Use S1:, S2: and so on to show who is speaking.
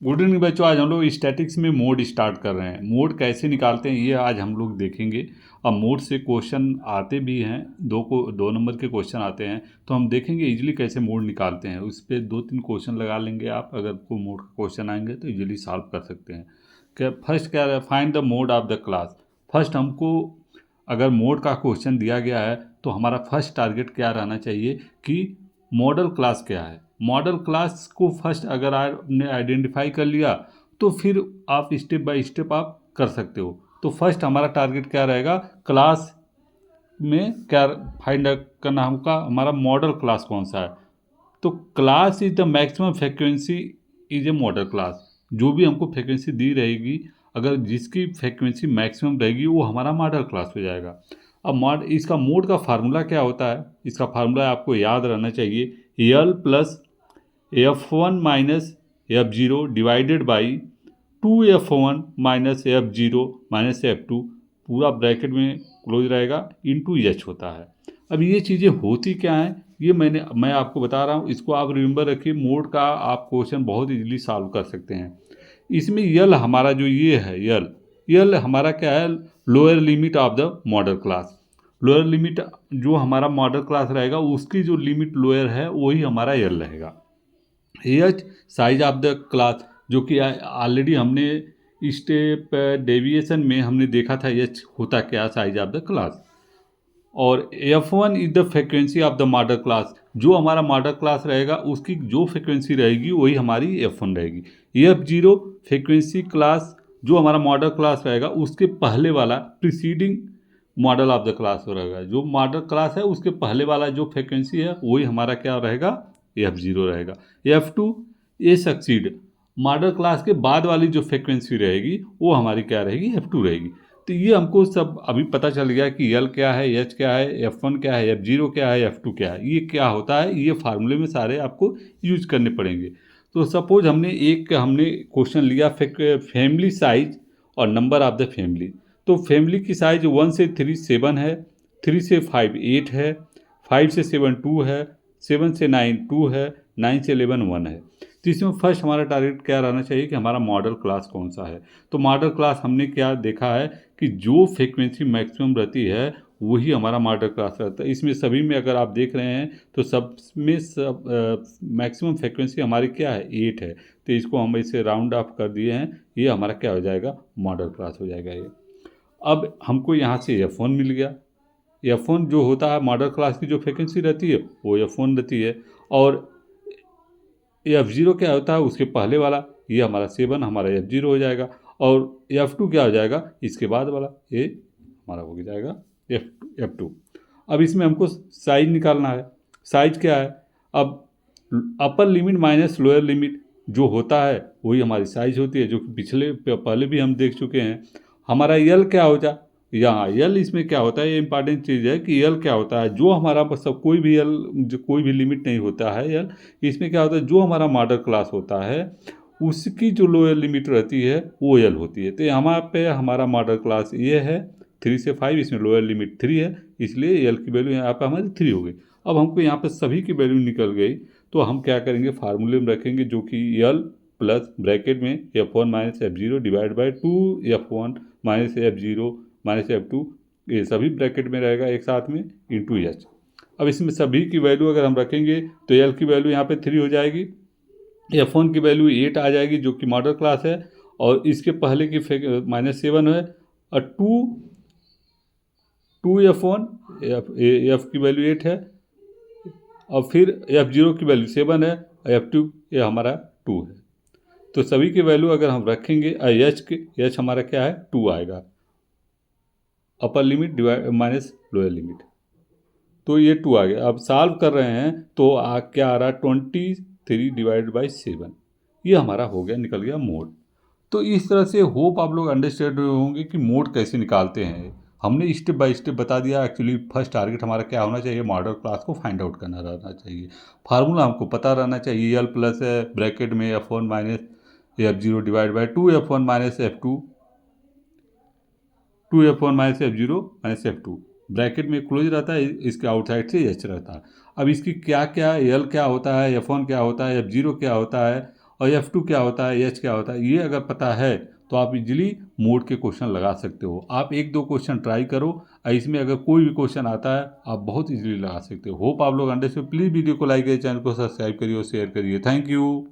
S1: Good evening बच्चों, आज हम लोग स्टैटिक्स में मोड स्टार्ट कर रहे हैं। मोड कैसे निकालते हैं ये आज हम लोग देखेंगे। अब मोड से क्वेश्चन आते भी हैं, 2 नंबर के क्वेश्चन आते हैं, तो हम देखेंगे इजीली कैसे मोड निकालते हैं। उस पर 2-3 क्वेश्चन लगा लेंगे आप, अगर कोई मोड का क्वेश्चन आएंगे तो इजीली सॉल्व कर सकते हैं। क्या फर्स्ट क्या है, find the mode of the class. First हमको अगर मोड का क्वेश्चन दिया गया है तो हमारा फर्स्ट टारगेट क्या रहना चाहिए कि मॉडल क्लास क्या है। मॉडल क्लास को फर्स्ट अगर आपने आइडेंटिफाई कर लिया तो फिर आप स्टेप बाय स्टेप आप कर सकते हो। तो फर्स्ट हमारा टारगेट क्या रहेगा, क्लास में क्या फाइंड करना हमका, हमारा मॉडल क्लास कौन सा है। तो class is the maximum frequency is a model class. जो भी हमको फ्रिक्वेंसी दी रहेगी, अगर जिसकी फ्रिक्वेंसी मैक्सिमम रहेगी वो हमारा मॉडल क्लास हो जाएगा। अब इसका मोड का फार्मूला क्या होता है, इसका फार्मूला आपको याद रहना चाहिए, L plus F1 minus F0 divided by 2F1 minus F0 minus F2, पूरा ब्रैकेट में क्लोज रहेगा, इनटू एच होता है। अब ये चीज़ें होती क्या हैं ये मैं आपको बता रहा हूँ, इसको आप रिमेंबर रखिए। मोड का आप क्वेश्चन बहुत इजीली सॉल्व कर सकते हैं। इसमें यल हमारा जो ये है, यल हमारा क्या है, lower limit of the model class. Lower limit जो हमारा मॉडल क्लास रहेगा उसकी जो लिमिट लोअर है वही हमारा यल रहेगा। H size of the class, जो कि ऑलरेडी हमने स्टेप डेविएशन में हमने देखा था एच होता क्या साइज ऑफ द क्लास। और F1 is the frequency of the model class, जो हमारा मॉडल क्लास रहेगा उसकी जो फ्रिक्वेंसी रहेगी वही हमारी F1 रहेगी। F0 फ्रिक्वेंसी क्लास, जो हमारा मॉडल क्लास रहेगा उसके पहले वाला preceding model of the class रहेगा। जो मॉडल क्लास है उसके पहले वाला जो फ्रिक्वेंसी है वही हमारा क्या रहेगा, F0 रहेगा। F2 ये सक्सीड, मॉडल क्लास के बाद वाली जो फ्रिक्वेंसी रहेगी वो हमारी क्या रहेगी, F2 रहेगी। तो ये हमको सब अभी पता चल गया कि यल क्या है, एच क्या है, F1 क्या है, F0 क्या है, F2 क्या है, ये क्या होता है, ये फार्मूले में सारे आपको यूज करने पड़ेंगे। तो सपोज हमने क्वेश्चन लिया फैमिली साइज और नंबर ऑफ द फैमिली। तो फैमिली की साइज 1 से 3 7 है, 3 से 5 8 है, 5 से 7 2 है, 7 से 9 2 है, 9 से 11 1 है। तो इसमें फर्स्ट हमारा टारगेट क्या रहना चाहिए कि हमारा मॉडल क्लास कौन सा है। तो मॉडल क्लास हमने क्या देखा है कि जो फ्रिक्वेंसी मैक्सिमम रहती है वही हमारा मॉडल क्लास रहता है। इसमें सभी में अगर आप देख रहे हैं तो सब में मैक्सिमम फ्रिक्वेंसी हमारी क्या है, 8 है। तो इसको हम इसे राउंड ऑफ कर दिए हैं, ये हमारा क्या हो जाएगा, मॉडल क्लास हो जाएगा ये। अब हमको यहाँ से F1 मिल गया। F1 जो होता है मॉडल क्लास की जो फ्रिक्वेंसी रहती है वो F1 रहती है। और F0 क्या होता है उसके पहले वाला, ये हमारा 7 हमारा F0 हो जाएगा। और F2 क्या हो जाएगा, इसके बाद वाला ये हमारा हो जाएगा F2। अब इसमें हमको साइज निकालना है। साइज क्या है, अब upper limit minus lower limit जो होता है वही हमारी साइज होती है, जो कि पहले भी हम देख चुके हैं। हमारा यल क्या हो जाए, यहाँ यल इसमें क्या होता है, ये इंपॉर्टेंट चीज़ है कि यल क्या होता है, जो हमारा सब कोई भी यल, जो कोई भी लिमिट नहीं होता है यल। इसमें क्या होता है, जो हमारा मॉडल क्लास होता है उसकी जो लोअर लिमिट रहती है वो यल होती है। तो यहाँ पे हमारा मॉडल क्लास ये है 3 से 5, इसमें लोअर लिमिट 3 है, इसलिए यल की वैल्यू यहाँ पे हमारी 3 हो गई। अब हमको यहाँ पे सभी की वैल्यू निकल गई, तो हम क्या करेंगे, फार्मूले में रखेंगे, जो कि यल प्लस ब्रैकेट में F1 minus F0 divide by 2F1 minus F0 minus F2, ये सभी ब्रैकेट में रहेगा एक साथ में, इंटू एच। अब इसमें सभी की वैल्यू अगर हम रखेंगे तो यल की वैल्यू यहाँ पे 3 हो जाएगी, F1 की वैल्यू 8 आ जाएगी जो कि मॉडल क्लास है, और इसके पहले की -7 है, और 2F1 एफ की वैल्यू 8 है, और फिर F0 की वैल्यू 7 है, और F2 ये हमारा 2 है। तो सभी की वैल्यू अगर हम रखेंगे, एच हमारा क्या है, 2 आएगा, upper limit divide minus lower limit, तो ये 2 आ गया। अब सॉल्व कर रहे हैं तो क्या आ रहा है, 23 डिवाइड बाई 7, ये हमारा हो गया, निकल गया मोड। तो इस तरह से होप आप लोग अंडरस्टैंड होंगे कि मोड कैसे निकालते हैं। हमने स्टेप बाय स्टेप बता दिया। एक्चुअली फर्स्ट टारगेट हमारा क्या होना चाहिए, मॉडल क्लास को फाइंड आउट करना रहना चाहिए। फार्मूला हमको पता रहना चाहिए, यल प्लस है ब्रैकेट में F1 minus F0 divide by 2F1 minus F2, 2F1 minus F0 minus F2, bracket में क्लोज रहता है, इसके आउटसाइड से एच रहता है। अब इसकी क्या क्या, यल क्या होता है, F1 क्या होता है, F0 क्या होता है, और F2 क्या होता है, H क्या होता है, ये अगर पता है तो आप इजीली मोड के क्वेश्चन लगा सकते हो। आप एक दो क्वेश्चन ट्राई करो, इसमें अगर कोई भी क्वेश्चन आता है आप बहुत इजीली लगा सकते हो। होप आप लोग अंडरस्टैंड। प्लीज़ वीडियो को लाइक करिए, चैनल को सब्सक्राइब करिए और शेयर करिए। Thank you.